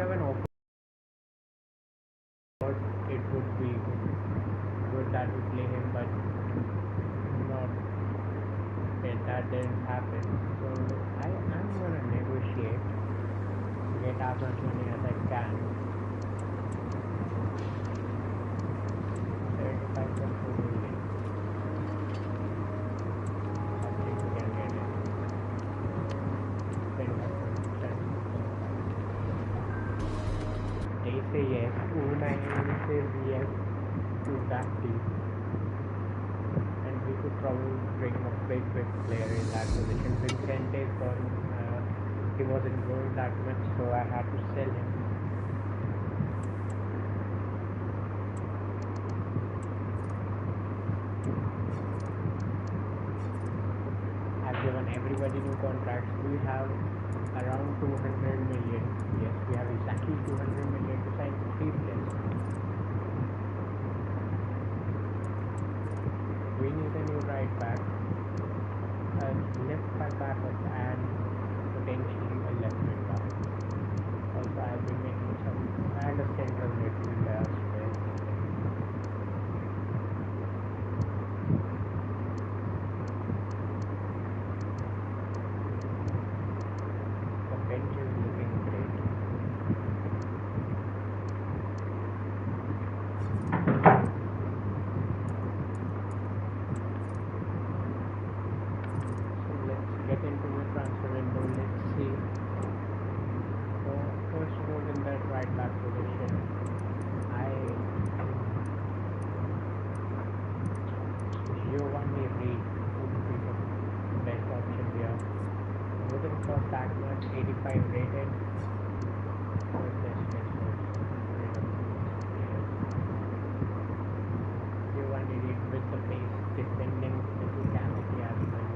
have an offer, it would be good that we play him, but not that didn't happen. So I'm gonna negotiate, get as much money as I can. 75.4 million. I think we can get it. 25%. They say yes. Unai says yes to that deal. And we could probably bring a big player in that position. Vincente is gone. He wasn't going that much, so I had to sell him. I've given everybody new contracts. We have around 200 million. Yes, we have exactly 200 million to sign 3 players. We need a new right back, a left back backup, and potentially a left wing back. Also, I've been making some, and a central midfielder as well. The bench is looking great. So let's get into the transfer window. Let's see. So first of all, in that right back position, Giovanni Reid would be the best option here. Wouldn't cost that much, 85 rated. So Giovanni Reid with the pace, defending physicality as well.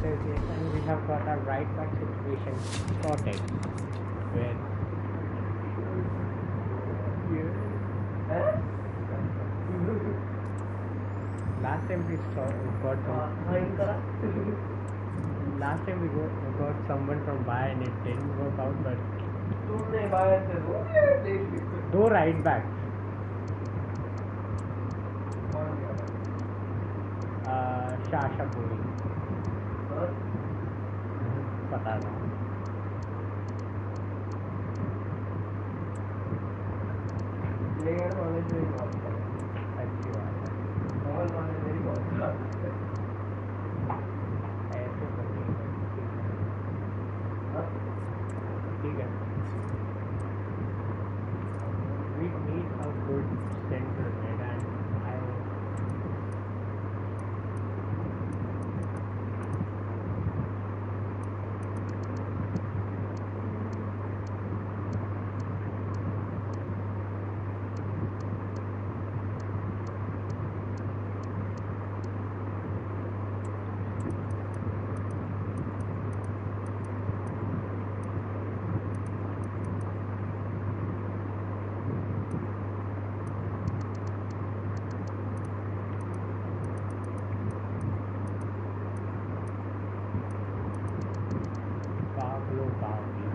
And we have got our right back situation sorted where last time we got someone from Bayern. It didn't work out, but two right backs. Shasha Boy. पता था। अच्छी बात है। ऐसे तो नहीं है, ठीक है। We need a good center mid, and Pablo Gavi,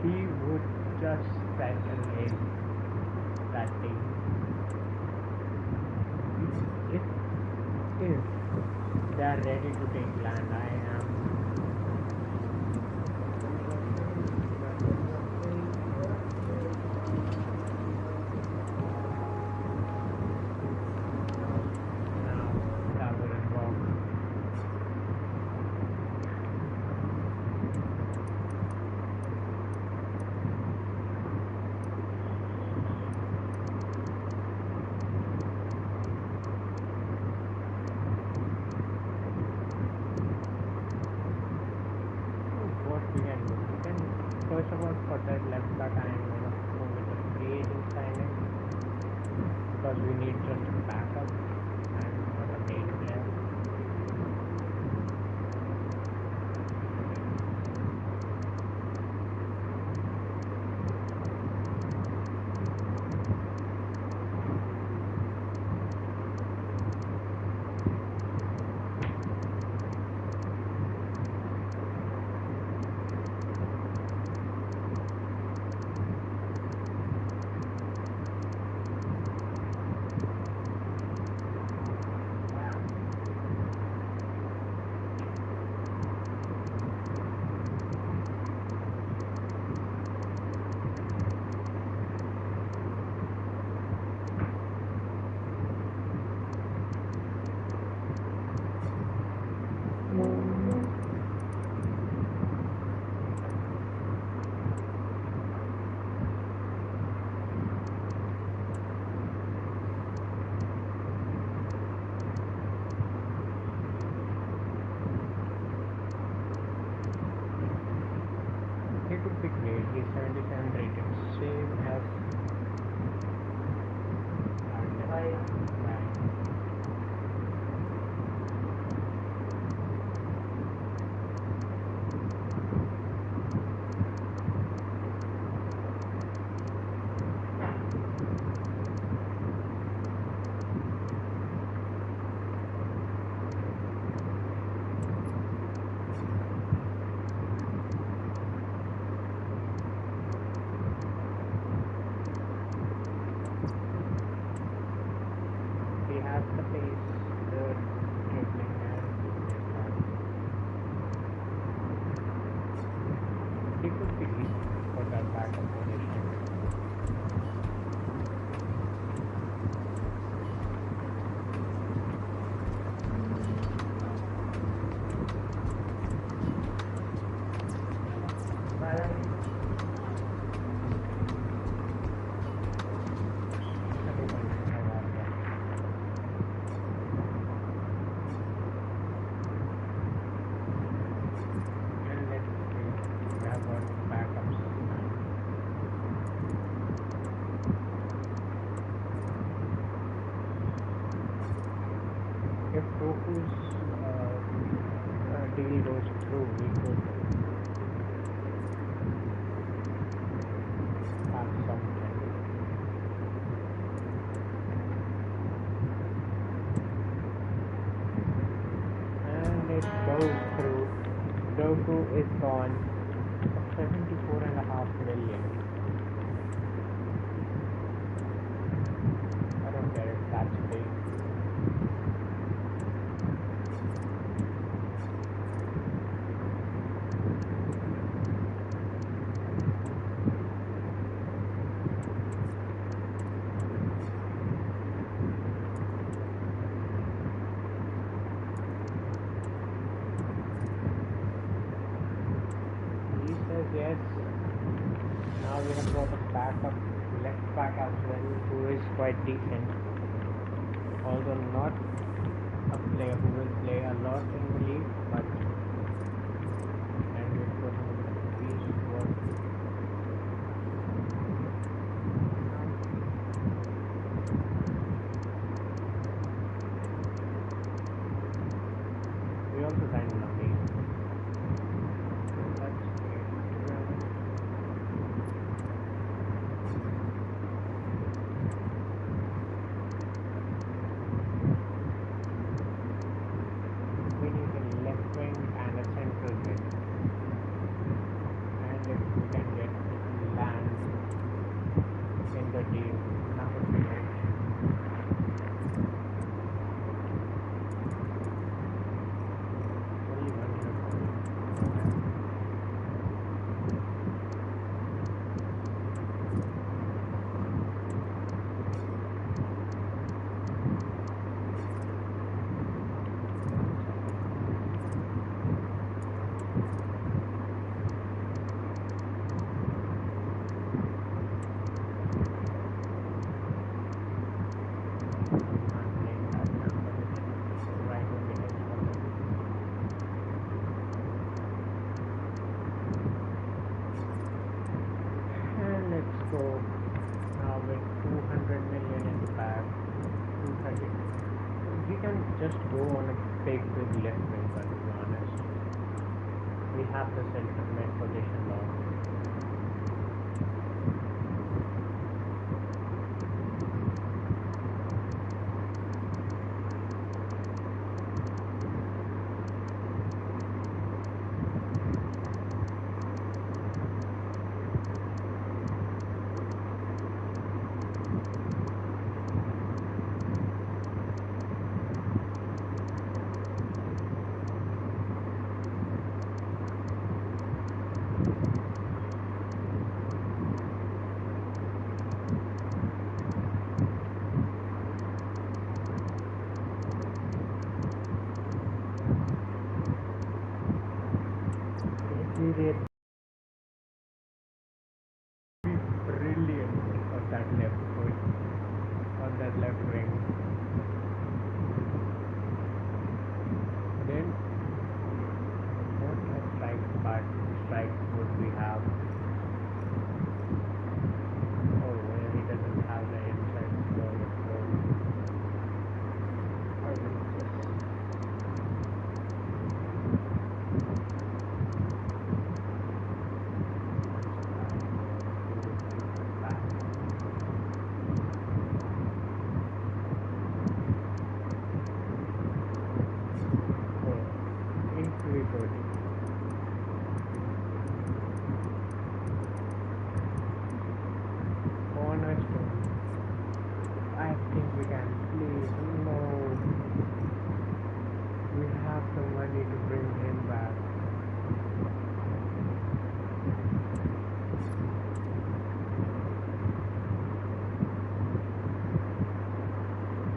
he would just settle in that team. If they are ready to take land, I am now travel and walk. What we can do? We can first of all for that left back and go with the free agent signing because we need just a backup and not a main player. He could be great. He's 77 rated, same as Bye. He has the pace, the dribbling, and he could be for that backup position. And let's see, we have got backups. If Toku's deal goes through, we could have something. And it goes through. Doku is gone. 74.5 million. I don't care if that's big. backup left back as well, who is quite decent, although not a player who will play a lot in the league, but and we put him in the beast squad. We also signed Nami. That's great. We need a left wing and a central mid. And if we can get land in the team, that would be great. Only one uniform. And let's go now with 200 million in the bag. 230. We can just go on a big left wing, but to be honest, we have the center mid position locked. He did brilliant on that left foot, on that left wing. Then what strike would we have? Oh, well, he doesn't have the inside ball, so I will just cornerstone. I think we can. Please, no. We have the money to bring him back.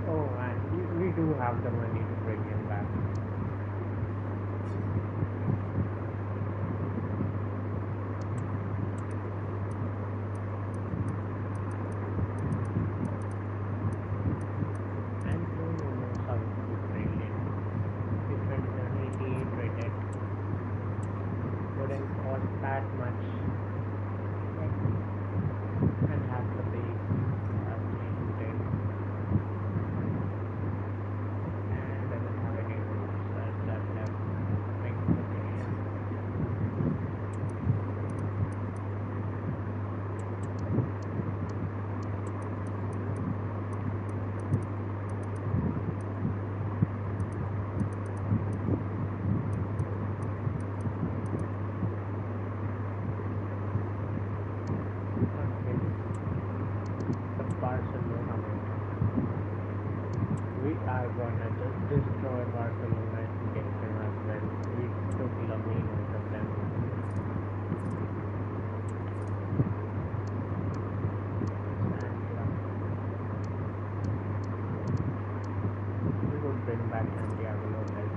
Oh, and we do have the money to bring him back. That much and have the base limited and doesn't have any rules that left wing position. Barcelona mate. We are gonna just destroy Barcelona against them as well. We took Lamine out of them. And we would bring back Santiago Lopez.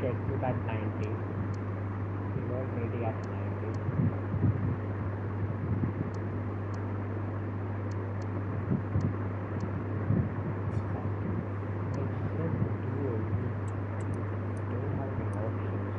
get to that 90. He's already at 90. It's just dual. We don't have any options.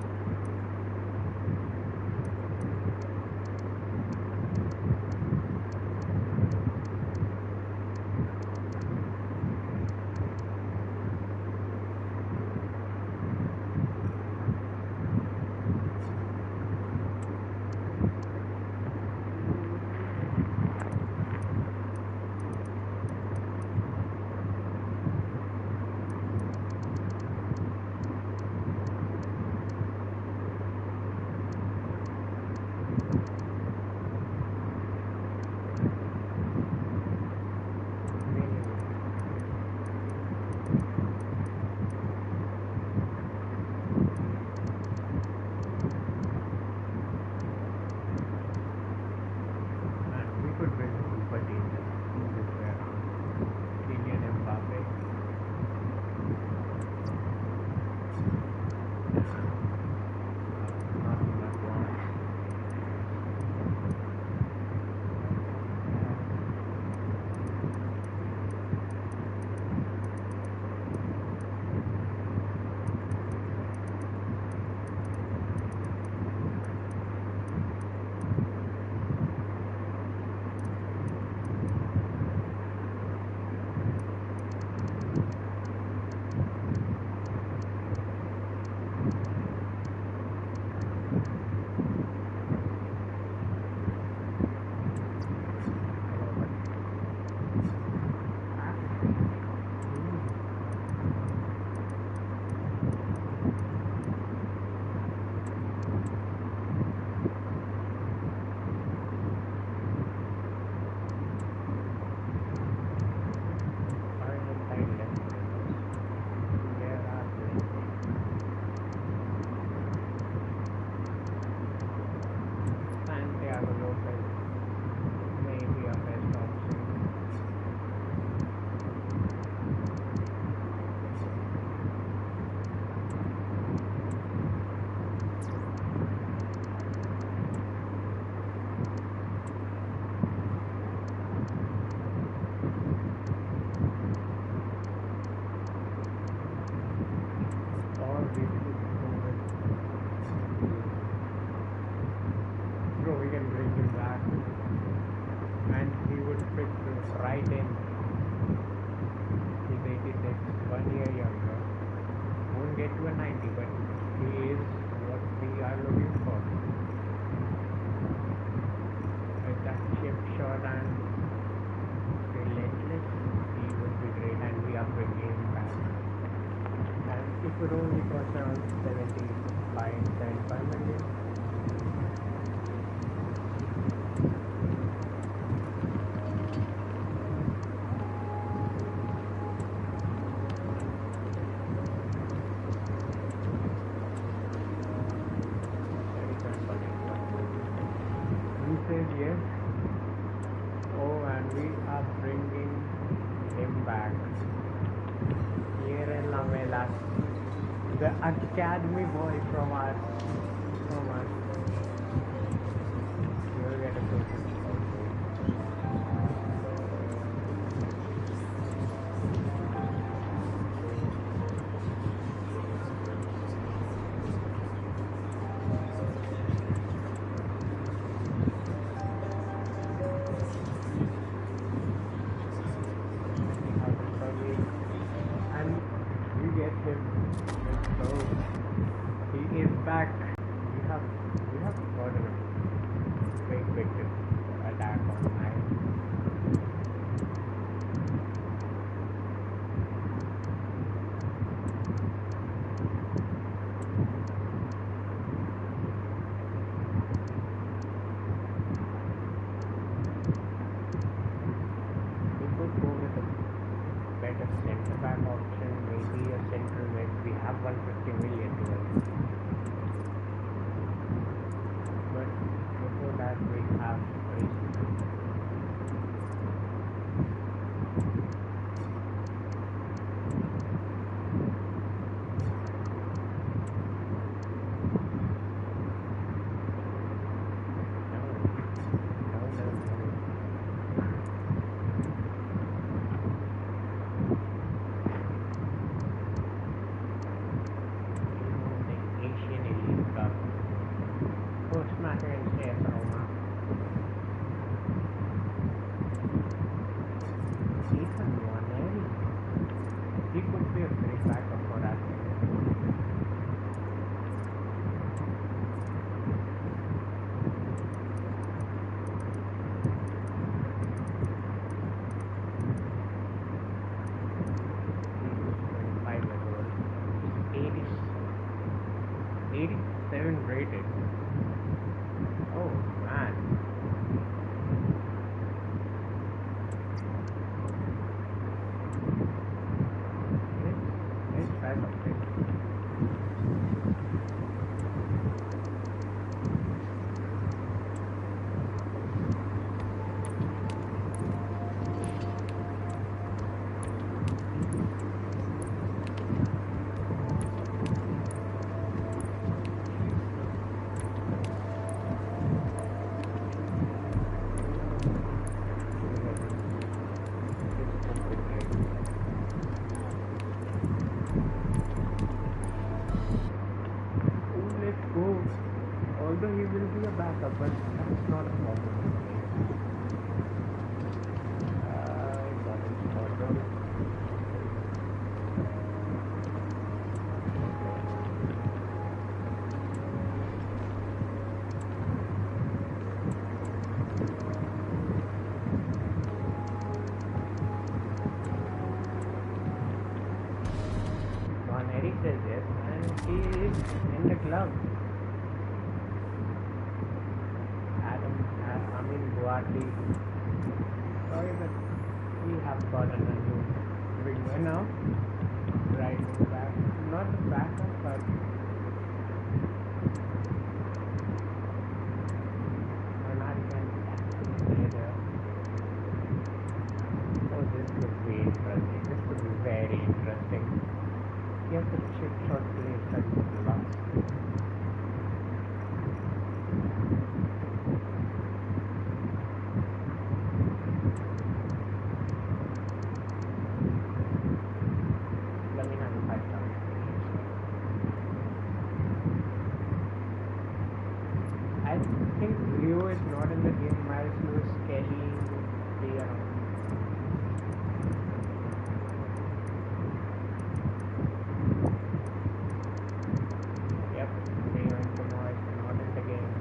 Could only cost around 75 million. He says yes. Oh, and we are bringing him back. Here in Lamela. The academy boy from us. You'll get a social and we get him. So he is back. We have got a big victim attack on mine. We could go with a better center back option, maybe a central mid. We have 150 million to it. But before that we have 87 rated. Oh man. Let's try something. Although he will be a backup, but that's not a problem with me. Important squadron. Eddie says yes, and he is in the club. Guwahati. Sorry, but we have gotten a new winger now. Right back, not the backup, but Bernard can actually play there. Oh, this could be interesting. This could be very interesting. He has a chip shot play study with Lux. I think Leo is not in the game. Miles Lewis Kelly will be around. Yep, Leo and Tomo is not in the game.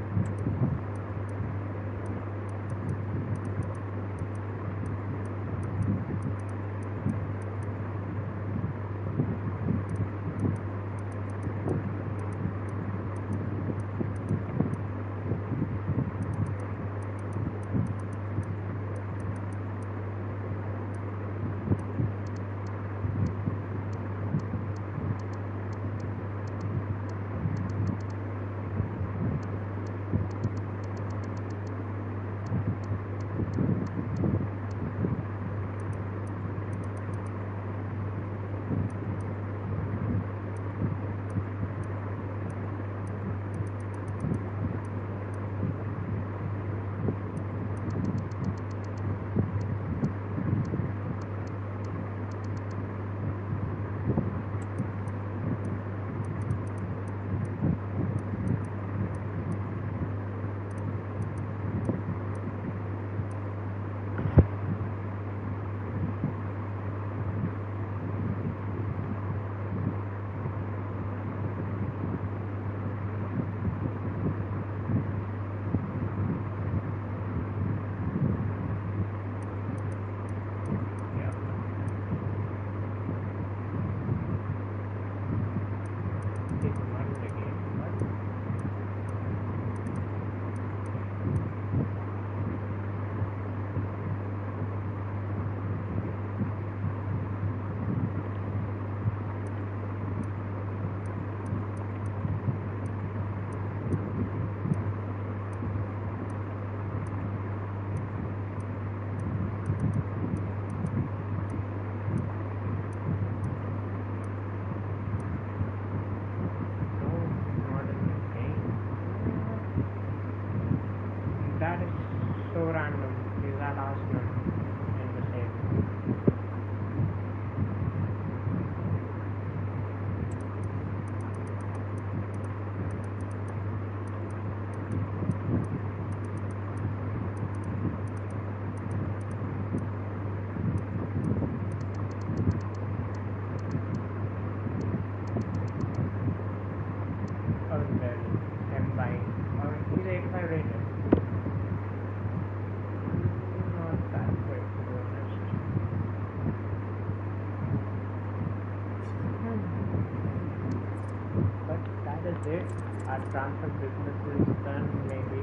If our transfer business is done, maybe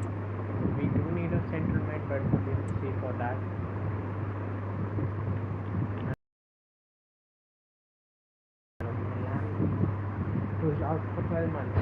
we do need a central mid, but we'll see for that. Milan, who's out for 12 months.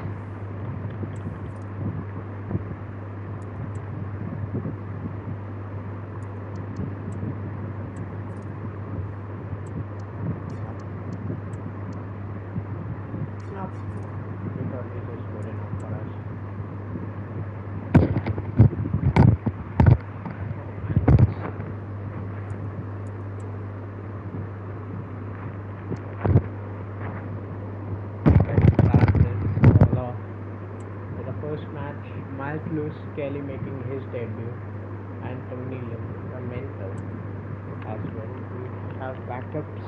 Lewis Kelly making his debut, Anthony Livramento as well. We have backups.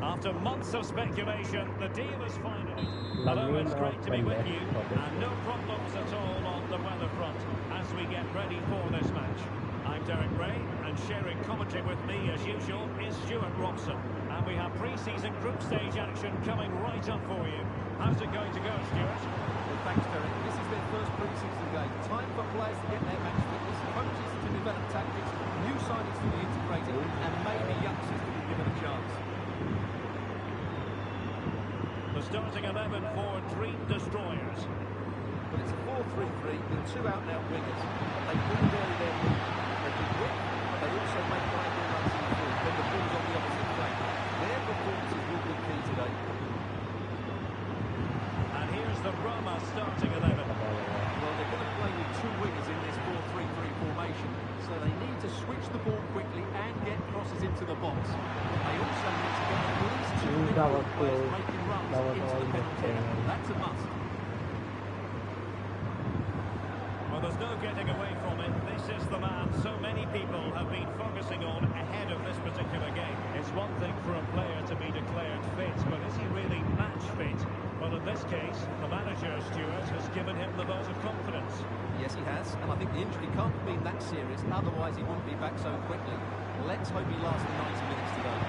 After months of speculation, the deal is finally. Hello, it's great to be with you, and no problems at all on the weather front as we get ready for this match. I'm Derek Ray, and sharing commentary with me, as usual, is Stuart Robson. And we have pre-season group stage action coming right up for you. How's it going to go, Stuart? Well, thanks, Derek. This is their first pre-season game. Time for players to get their match fitness, coaches to develop tactics, new signings to be integrated, and maybe youngsters to be given a chance. The starting 11 for Dream Destroyers. But it's a 4-3-3 with two out-and-out wingers. They do vary their moves. They can whip, but they also make diagonal runs in the field when the ball's on the opposite flank. Their performances will be key today. And here's the Roma starting 11. Well, they're going to play with two wingers in this 4-3-3 formation, so they need to switch the ball quickly and get crosses into the box. They also need to get at least two midfield players making runs into the penalty area. That's a must. Well, there's no getting away from it. This is the man so many people have been focusing on ahead of this particular game. It's one thing for a player to be declared fit, but is he really match fit? Well, in this case, the manager, Stuart, has given him the vote of confidence. Yes, he has, and I think the injury can't have been that serious, otherwise he wouldn't be back so quickly. Let's hope he lasts the 90 minutes today.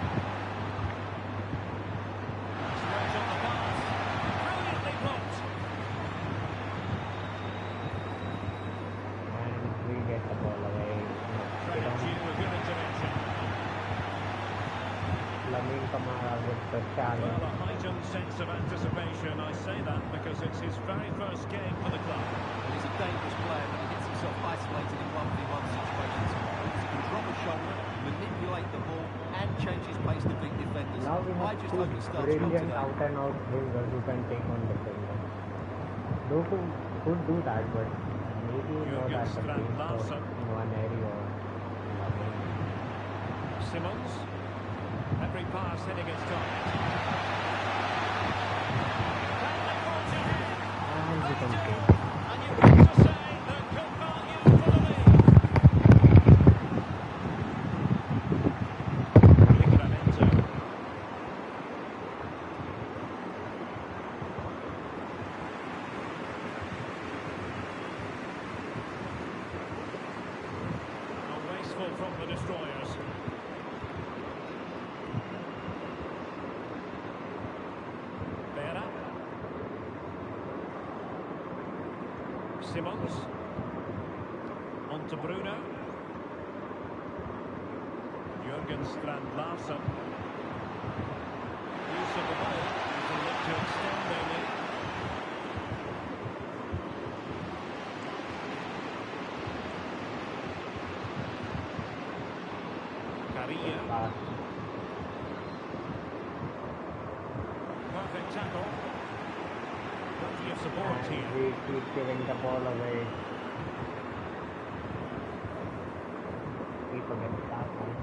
Straight on the pass. Brilliantly blocked. And we get the ball away. Credit due a good intervention. Lamine Camara with the challenge. Well, a heightened sense of anticipation. I say that because it's his very first game for the club. And he's a dangerous player when he gets himself isolated in 1v1 situations. Because he can drop a shoulder, manipulate the ball, and change his pace to beat defenders. Now we I have just two hope he starts well brilliant today. out-and-out wingers who can take on defenders. Doku could do that, but maybe not at the pace of Nwaneri or Lamine. Simmons. Every pass hitting its target. And we can take. And you've got to say they're good value for the lead. Livramento. Wasteful from the Destroyers. Simmons. On to Bruno. Jurgen Strand Larsen. Use of the ball to look to extend their lead. Carrillo. Perfect tackle. Plenty of support here. We keep giving the ball away. People get stuck on it.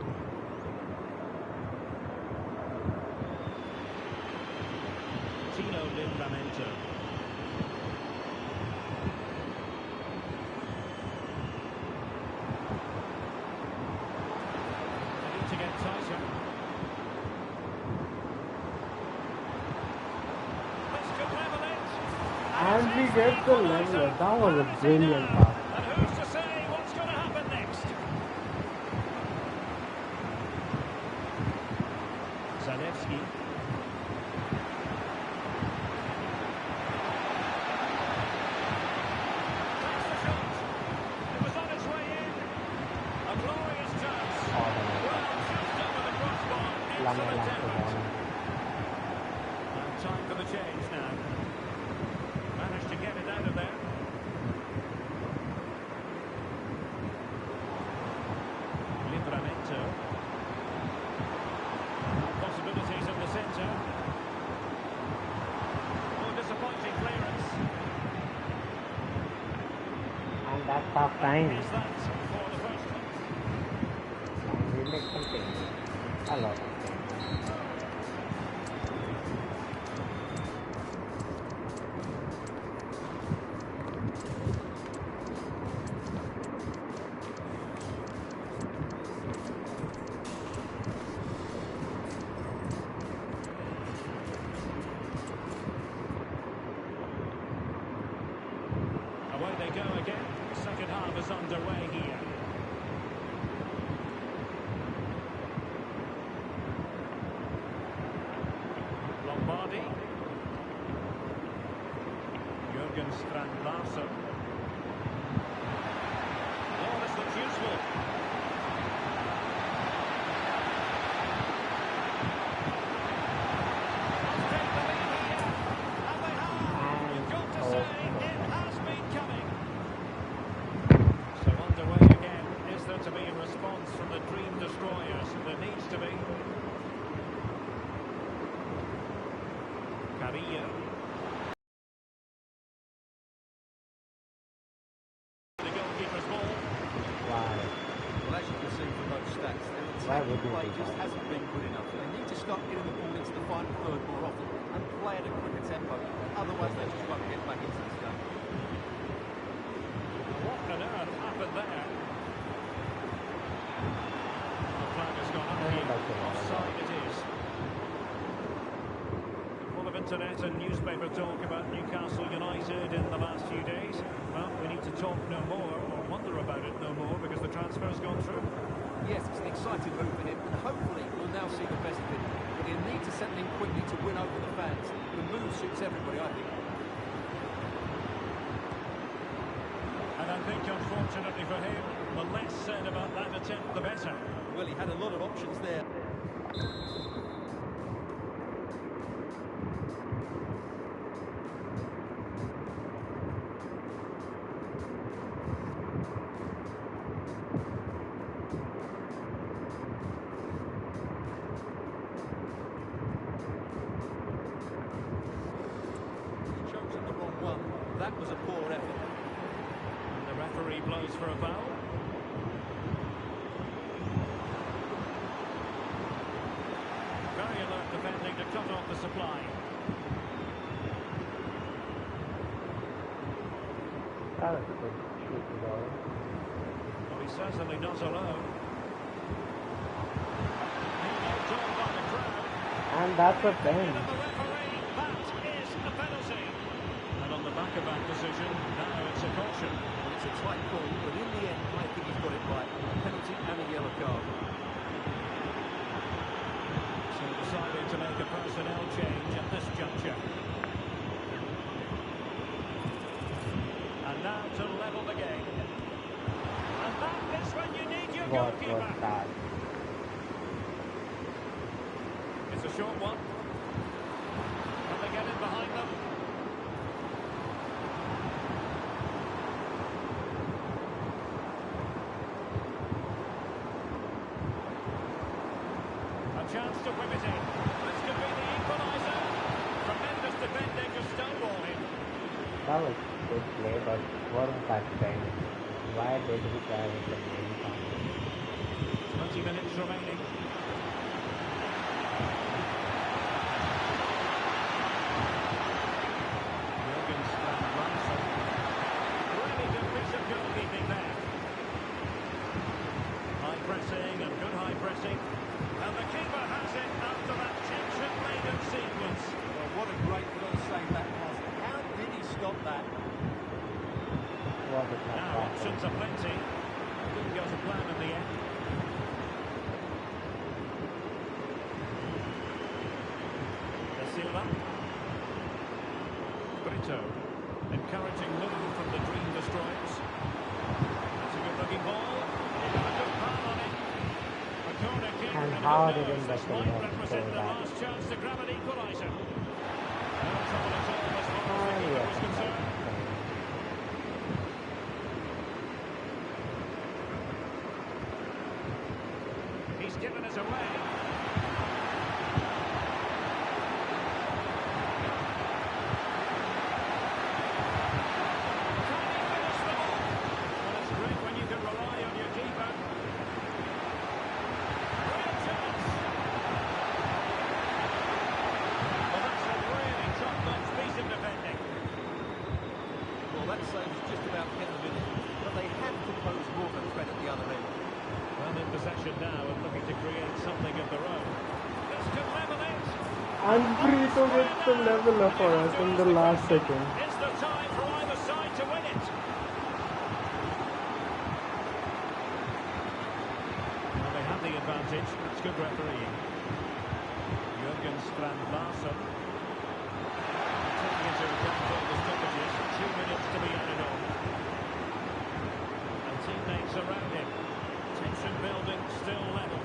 Tino Livramento. They need to get tighter. This could level it. And we get the leveler. That was a brilliant pass. And who's to say what's going to happen next? Zalewski. excellent like effort. one. And time for the change now. Managed to get it out of there. Livramento. Possibilities in the centre. Oh, disappointing clearance. And that's half time. Is that for the first time? And we make some changes. A lot of changes. Away they go again. Second half is underway here. Lombardi. Jurgen Strand Larsen. Oh, this looks useful. Must take the lead here. And they have. You've got to say it has been coming. So underway again. Is there to be a response from the Dream Destroyers? There needs to be. Carrillo. The goalkeeper's ball. Wow. Well, as you can see from those stats, Why their would attacking you play do just that? hasn't been good enough. They need to start getting the ball into the final third more often and play at a quicker tempo. Otherwise, they just won't get back into this game. What on earth happened there? The flag has gone up here. Offside it is. Full of internet and newspaper talk about Newcastle United in the last few days. Well, we need to talk no more or wonder about it no more because the transfer's gone through. Yes, it's an exciting move for him, and hopefully we'll now see the best of him. But he'll need to settle in quickly to win over the fans. The move suits everybody, I think. And I think, unfortunately for him, the less said about that attempt, the better. Well, he had a lot of options there. He's chosen the wrong one. That was a poor effort. And the referee blows for a foul. Very alert defending to cut off the supply. That was a good shoot goal. Well, he's certainly not alone. He's not told by the crowd. And that's a Opinion pen. of the referee, that is a penalty. And on the back of that decision, now it's a caution. Well, it's a tight call, but in the end, I think he's got it right. A penalty and a yellow card. So decided to make a personnel change at this juncture. And now to level the game. And that is when you need your What goalkeeper. was that? It's a short one. Can they get in behind them? A chance to whip it in. This could be the equaliser. Tremendous defending to stonewall him. That was good play, but what was that pen? Why did he try with the main time? 20 minutes remaining. Jurgen Strand Larsen. Really good piece of goalkeeping there. High pressing and good high pressing. And the keeper has it after that tension-laden sequence. Well, what a great goal save that was. How did he stop that? What was that? Now options are plenty. Didn't go to plan in the end. Da Silva. Brito. Encouraging move from the Dream Destroyers. That's a good looking ball. He got a good foul on it. A corner kick, And who how knows, didn't this Beckham might not represent score the that? last chance to grab an equaliser. No trouble at all as far as the And keeper yes, was concerned. He's given us away. And Brito gets the leveler for us in the last second. It's the time for either side to win it. Well, they have the advantage. That's good refereeing. Jürgen Strand Larsson. Taking into account all the stoppages, 2 minutes to be added on. And teammates around him. Tension building, still level.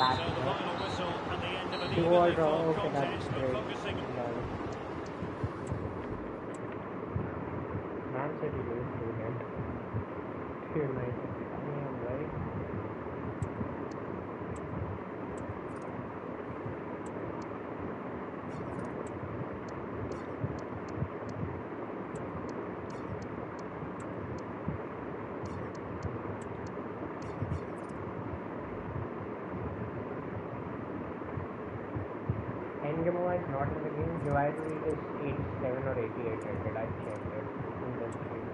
So the final whistle and the end of an evenly fought contest, but focusing on... Man City lose to him. United. Right? Engamo is not in the game. Joaillery is 87 or 88 rated. I checked it in this game.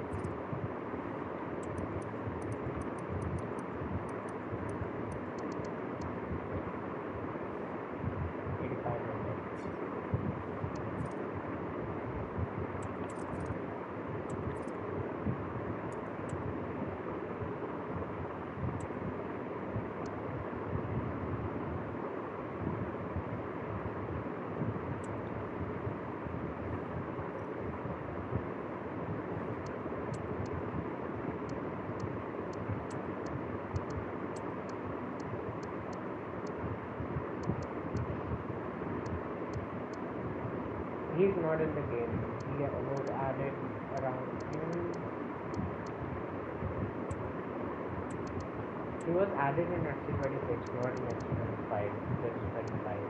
He's not in the game. He was added around. He was added in FC26, not in FC25. Just 25.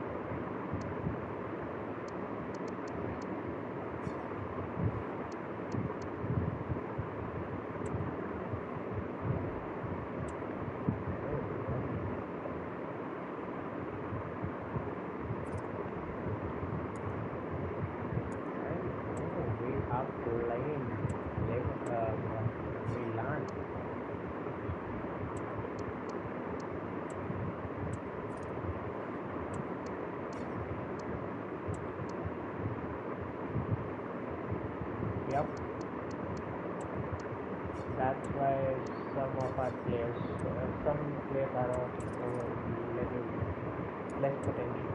Yep. That's why some of our players, some players are of little less potential.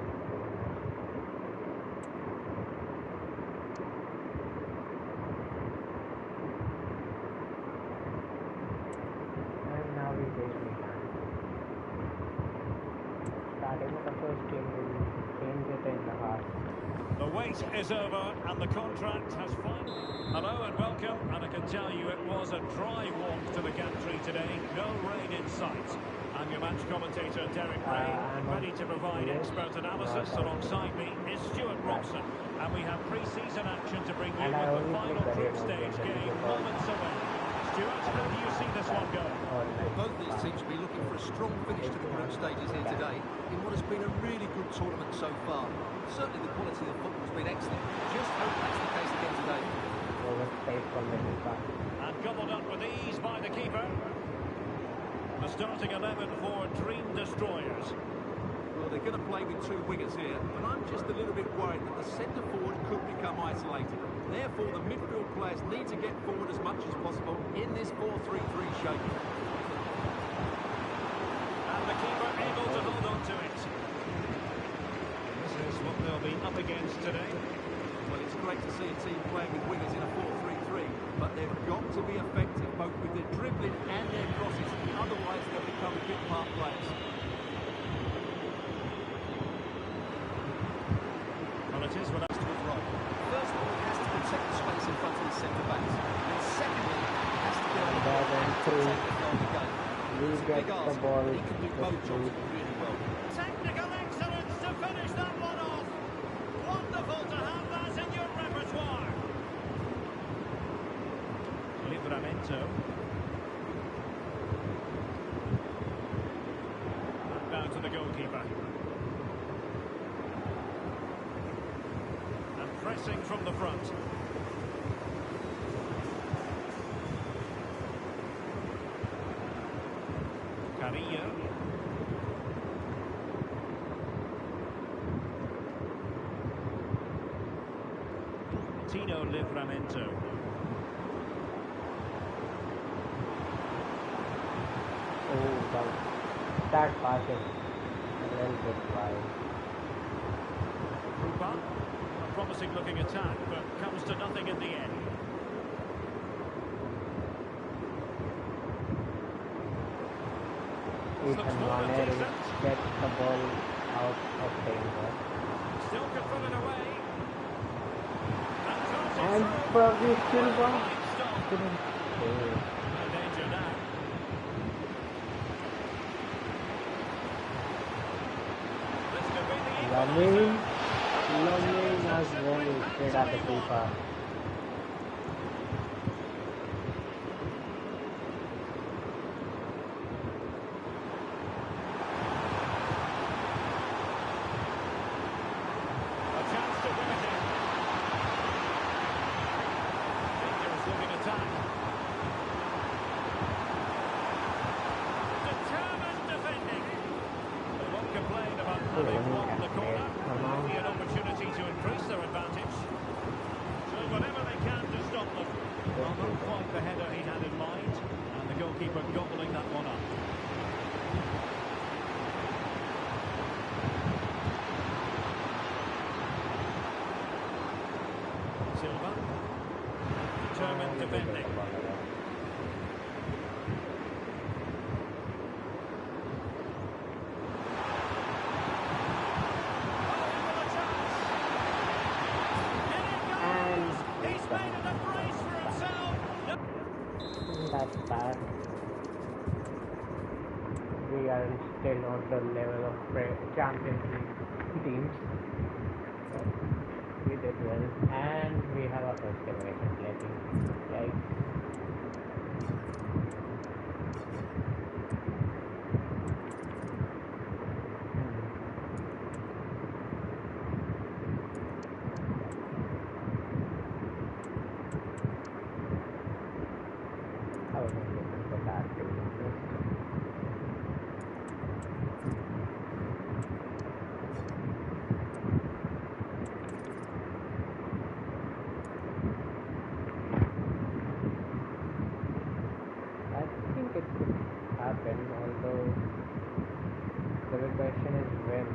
And now we face Milan. Starting with the first game, we'll change it in the half. The wait is over and the contract has finally... Hello and welcome, and I can tell you it was a dry walk to the gantry today, no rain in sight. I'm your match commentator Derek Ray, and ready to provide expert analysis. Alongside me is Stuart Robson, and we have pre-season action to bring you with the final group stage game moments away. Stuart, how do you see this one going? Both these teams will be looking for a strong finish to the group stages here today in what has been a really good tournament so far. Certainly the quality of the football has been excellent. Just hope that's the case again today. And gobbled up with ease by the keeper. The starting 11 for Dream Destroyers. Well, they're going to play with two wingers here, but I'm just a little bit worried that the centre forward could become isolated. Therefore, the midfield players need to get forward as much as possible in this 4-3-3 shape. And the keeper able to hold on to it. against today? Well, it's great to see a team playing with wingers in a 4-3-3, but they've got to be effective both with their dribbling and their crosses, otherwise they'll become bit-part players. Well, it is with Aston's right. First of all, he has to protect the space in front of his centre-backs, and secondly, he has to get on the ball and take the flow of the game. We It's a get big the ask, ball. but he can do both jobs really well. Technical excellence to finish that one off. Wonderful to have that in your repertoire. Livramento. Back down to the goalkeeper. And pressing from the front. Carrillo. Tino Livramento. Oh, that pass is a little bit wide. Rupa. A promising looking attack, but comes to nothing in the end. Ethan Mane gets the ball out of danger. Still can put it away. And probably Silva Stop. couldn't save. No danger now. This could be the Lamine equaliser. as well, straight at the keeper. A chance to win it in. Dangerous looking attack. Determined defending. They won't complain about having won the corner. Might be an opportunity to increase their advantage. So whatever they can to stop them. Well, not quite the header he had in mind. And the goalkeeper gobbling that one up. Silva. Determined defending. And He's made it a brace for himself. that's bad. We are still on the level of Champions League teams. But we did well. And we have a first generation playing. Right? I was not looking for that to be interesting. I think it could happen, although the big question is when.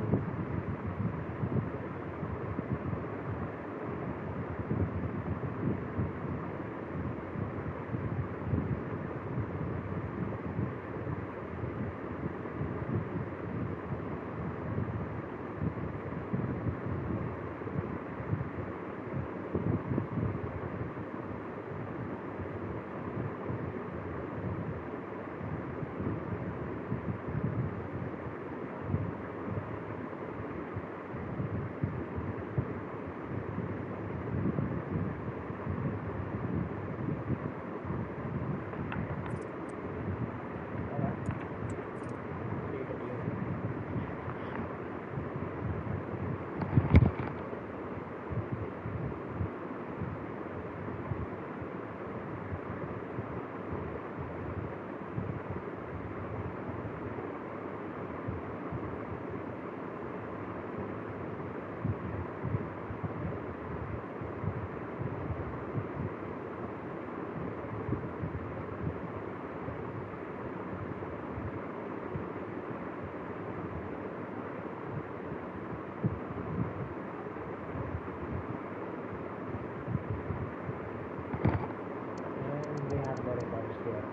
here.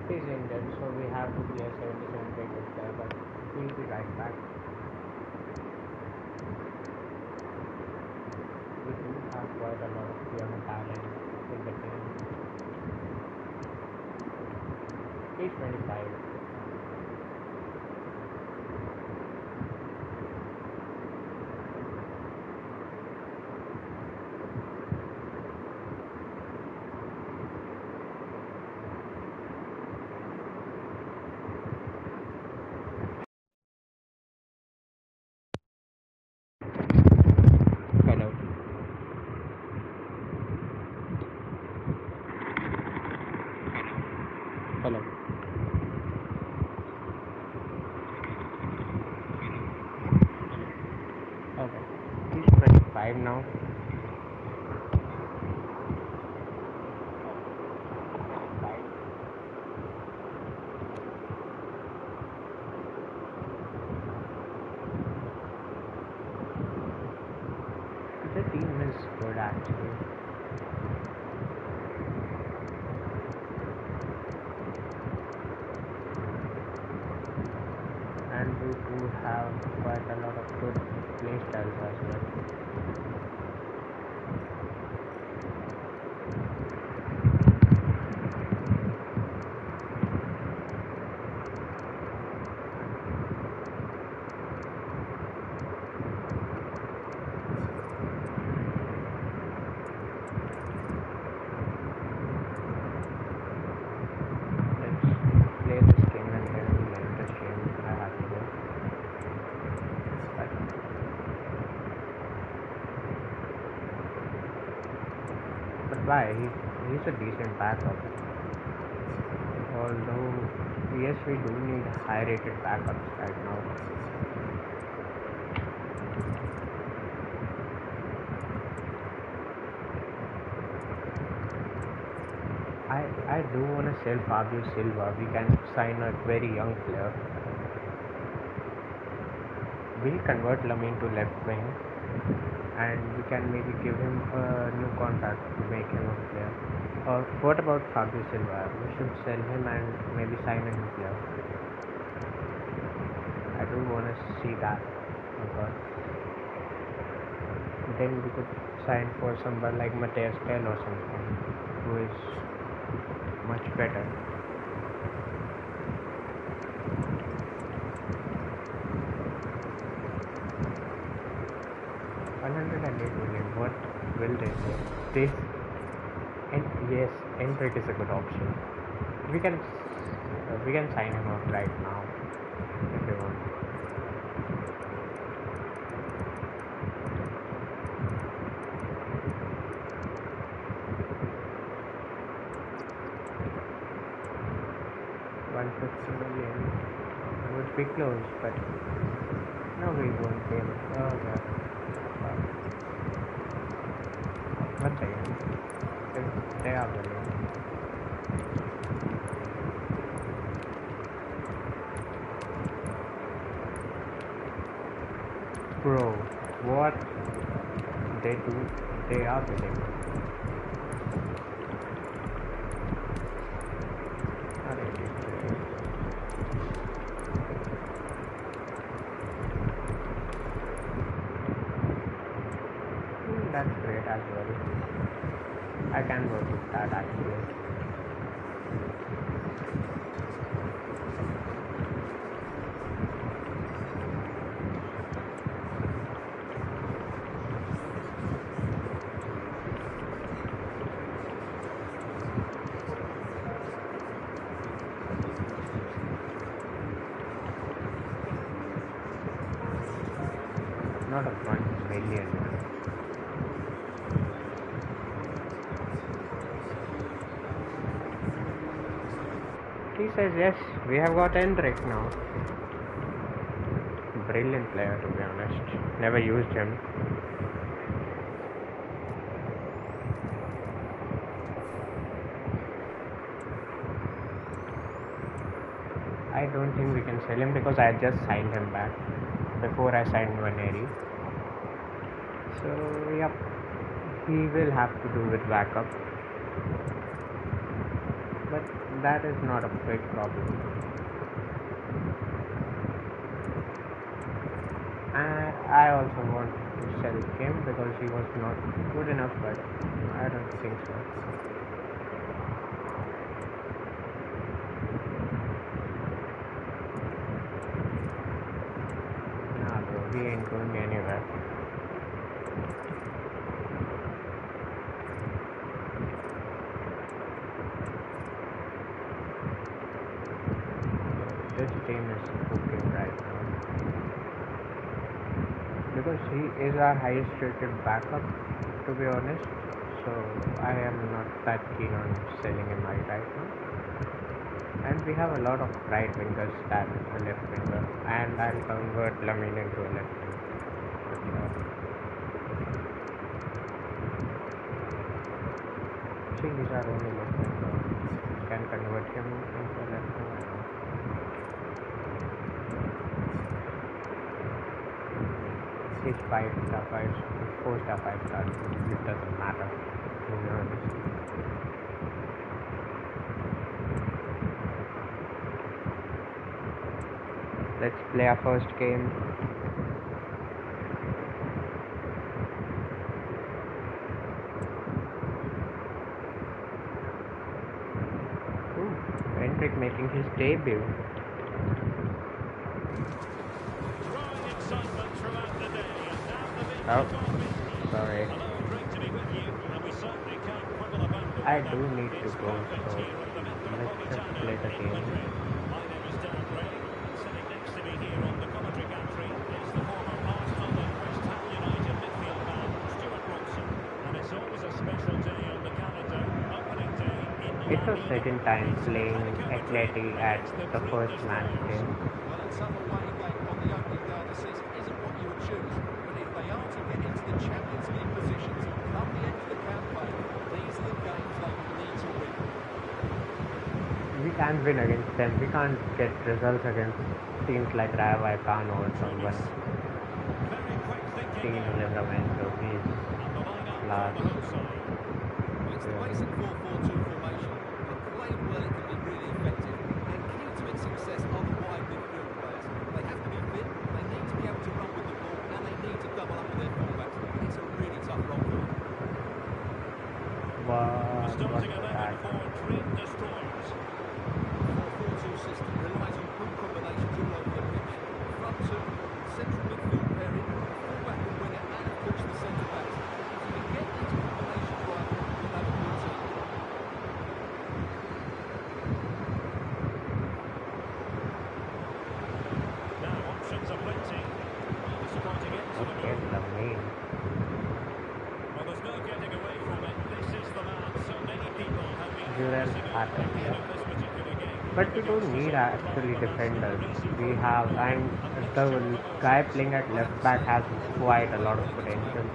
He's Indian, so we have to be a 77 rated player, but we'll be right back. We do have quite a lot of young talent in the team. He's 25. Hello. Hello. Okay. He's 25 now. The team is good actually. And we do have quite a lot of good play styles as well. Let's play this game and then we'll end the stream. I have to go. But why? He's a decent backup. Although, yes, we do need high rated backups right now. I do want to sell Fabio Silva. We can sign a very young player. We'll convert Lamine to left wing, and we can maybe give him a new contract to make him a player. Or what about Fabio Silva? We should sell him and maybe sign a new player. I do want to see that, because then we could sign for somebody like Matthias Kell or something, who is much better. $108 million. What will they say? This, and yes, Endrick is a good option. We can sign him up right now if we want. $150 million would be close, but no, we won't be able to. Oh, yeah. One second. They are willing. Bro, what they do, they are willing. That's great as well. I can work with that actually. Not a 1 million. He says yes, we have got Endrick now. Brilliant player, to be honest. Never used him. I don't think we can sell him because I just signed him back before I signed Vaneri. So yep, he will have to do with backup, but that is not a big problem. And I also want to sell him because he was not good enough, but I don't think so. Nah bro, he ain't going anywhere. This team is cooking right now because he is our highest rated backup, to be honest. So I am not that keen on selling him right now. And we have a lot of right wingers than a left winger, and I'll convert Lamine into a left winger. See, he's our only left winger. Can convert him into a left winger now. He's 5-star, 4-star, 5-star. It doesn't matter, to be honest. Let's play our first game. Ooh, Hendrick making his debut. Oh, sorry. I do need to go, so let's just play the game. Sitting next to me here on the commentary gantry is the former Arsenal and West Ham United midfield man, Stuart Robson. And it's always a special day on the calendar, opening day in the It's our second time playing Atleti at the first match game. Well, a tough away game on the opening day of the season isn't what you would choose. But if they are to get into the Champions League positions come the end of the campaign, these are the games they will need to win. We can't win against them. We can't get results against teams like Rayo Vallecano or someone. Team Livramento, he's last. Well, it's the basic 4-4-2 formation, but played well it can be really effective. And key to its success are the wide midfield players. They have to be fit, they need to be able to run with the ball, and they need to double up with their fullbacks. It's a really tough role for them. What's starting that? 11 for Dream Destroyers. 4-4-2 system relies on good combinations all over the pitch. Front two, central midfield pairing, fullback and winger, and of course the centre backs. If you can get these combinations right, you'll have a good team. Now options are plenty. Disappointing it. Okay, Lamine. Well, there's no getting away from it. This is the man so many people have been Jurel missing out Hatem, ahead yeah. of this particular game. But we don't need actually defenders. We have, and the guy playing at left back has quite a lot of potential.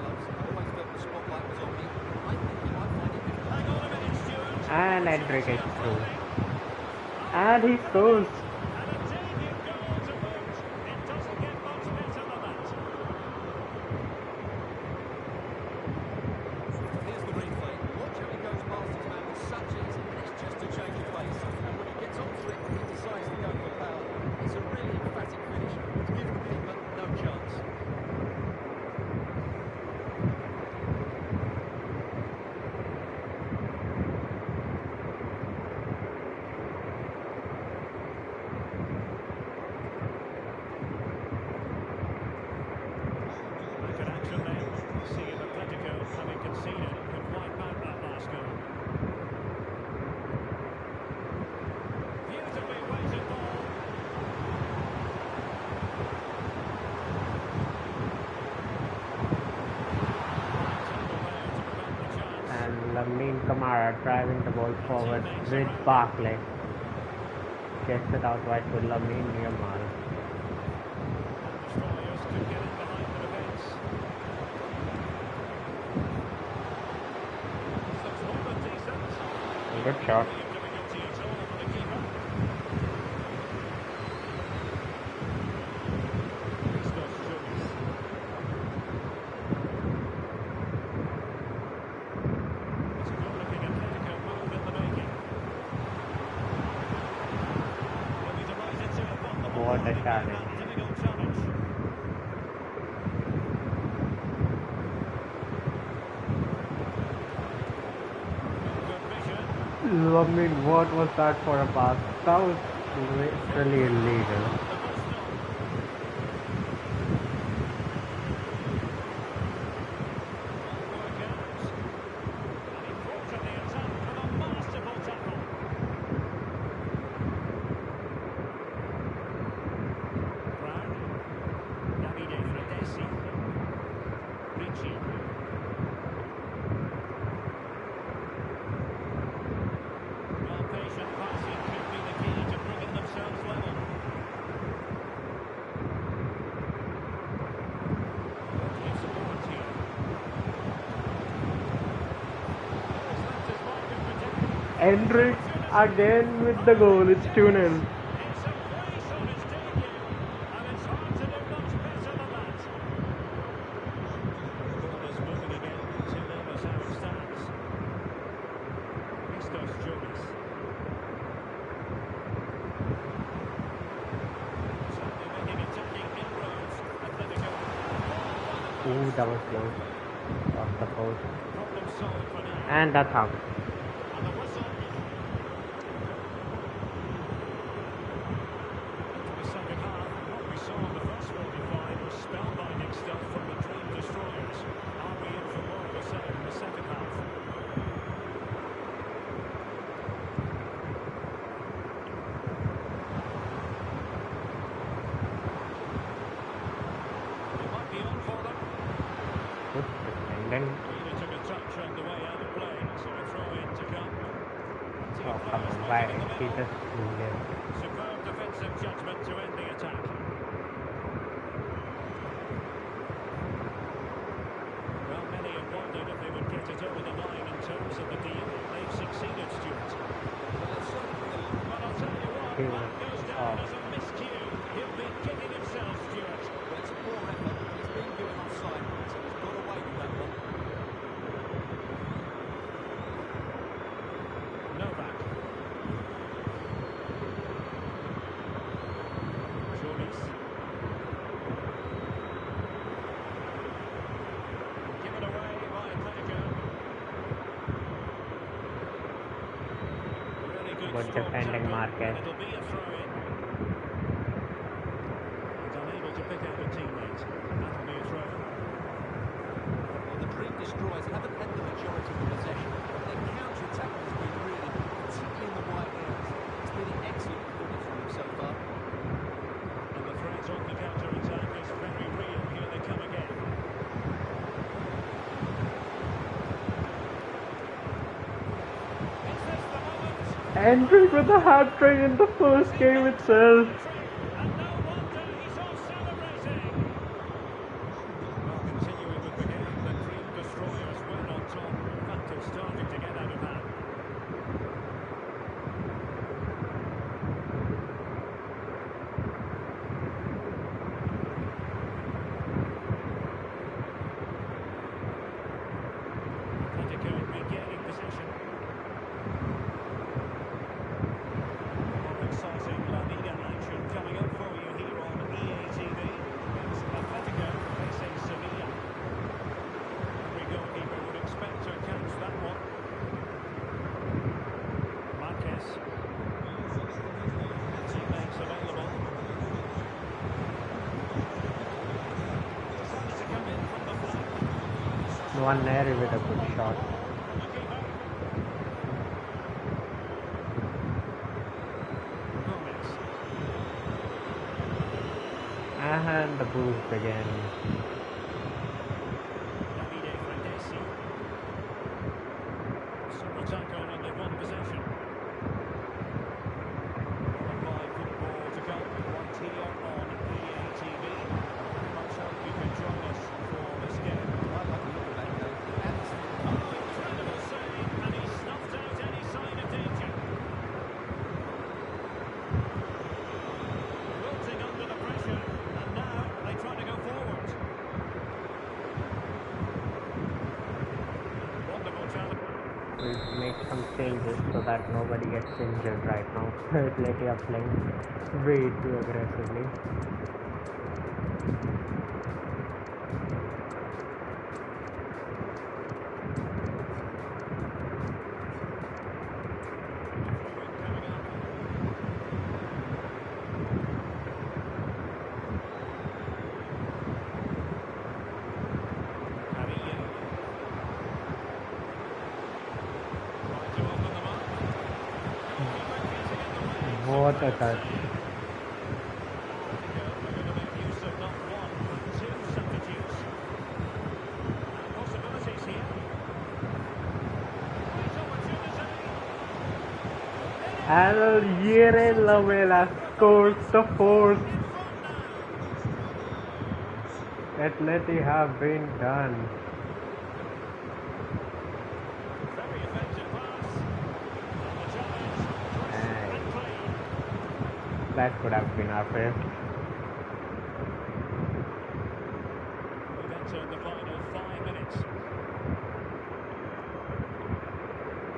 Always felt the spotlight was on him. I think he might find it difficult. Hang on a minute, Stuart. And Hendrick is through. And he scores. And a debut goal to boot. It doesn't get much better than that. Here's the replay. Watch how he goes past his man with such ease, and it's just a change of pace. And when he gets onto it, he decides to go for power. It's a really emphatic finish to give the keeper no chance. Back in action then. Seeing Atletico having conceded could wipe out that last goal. Beautifully weighted ball. And Lamine Kamara driving the ball forward with Barkley. Gets it out wide to Lamine Yamal. Destroyers could get in behind the defence. Looks more than decent. Good shot. Difficulty at all for the keeper. What a challenge. Difficult challenge. Good vision. I mean, what was that for a pass? That was literally illegal. Endrick again with the goal. It's 2-0. It's a place on its debut, and it's hard to do much better than that. The ball is moving again. 2-0 is how it stands. Christos Jonas. Certainly making attacking inroads. Atletico. Ooh, that was close. Off the post. Problem solved for now. And that's out. And the whistle. Into the second half, what we saw in the first 45 was spellbinding stuff from the Dream Destroyers. Are we in for more of the same in the second half? It might be on for them. Good defending. Really took a touch on the way out of play, so a throw in to come. Oh, come on. Why? He just moved in. Superb defensive judgment to end the attack. Well, many have wondered if they would get it over the line in terms of the deal. They've succeeded, Stuart. But I'll tell you what, that goes down as a miscue. He'll be kicking himself, Stuart. Well, it's a poor effort. He's been given offside, so he's got away with that one. Novak. Jonas. Given away by Atletico. Really good Good strong defending, tackle, Marquez. and it'll be a throw-in. He's unable to pick out a teammate, and that'll be a throw. Well, the Dream Destroyers haven't had the majority of the possession. Their counter-attack has been really good, particularly in the wide areas. It's been an excellent performance from them so far. And the threat on the counter-attack is very real. Here they come again. Is this the moment? Endrick with a hat-trick in the first game itself. And no wonder he's off celebrating. Well, continuing with the game, the Dream Destroyers were on top. In fact, it's starting to get out of hand. Atletico regaining possession. More exciting La Liga action coming up for you here on EA TV. It's Atletico facing Sevilla. Every goalkeeper would expect to catch that one. Marquez. Teammates available. Decided to come in from the flank. One there with a good shot. The keeper. Gomez. And the boost again. Davide Fratesi. Super tackle and they've won possession. Live football to come right here on EA TV. Very much hope you can join us for this game. I like the look of that game. The atmosphere. Oh, incredible save, and he snuffed out any sign of danger. Wilting under the pressure, and now they try to go forward. Wonderful challenge. we make some changes so that nobody gets injured right now. Atleti are playing way too aggressively. What a touch. Alviere Lamela scores the fourth. Atleti have been done. That could have been our fifth. We've entered the final 5 minutes.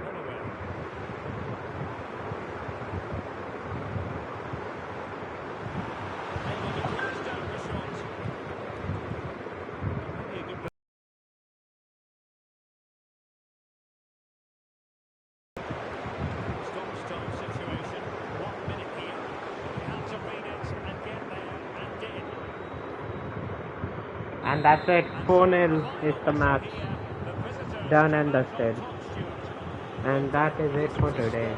Holloway. Able to close down the shot. Maybe a good stop-start situation. 1 minute here. We have to read it and get there and did. And that's it. 4-0 is the match. Done and dusted. And that is it for today.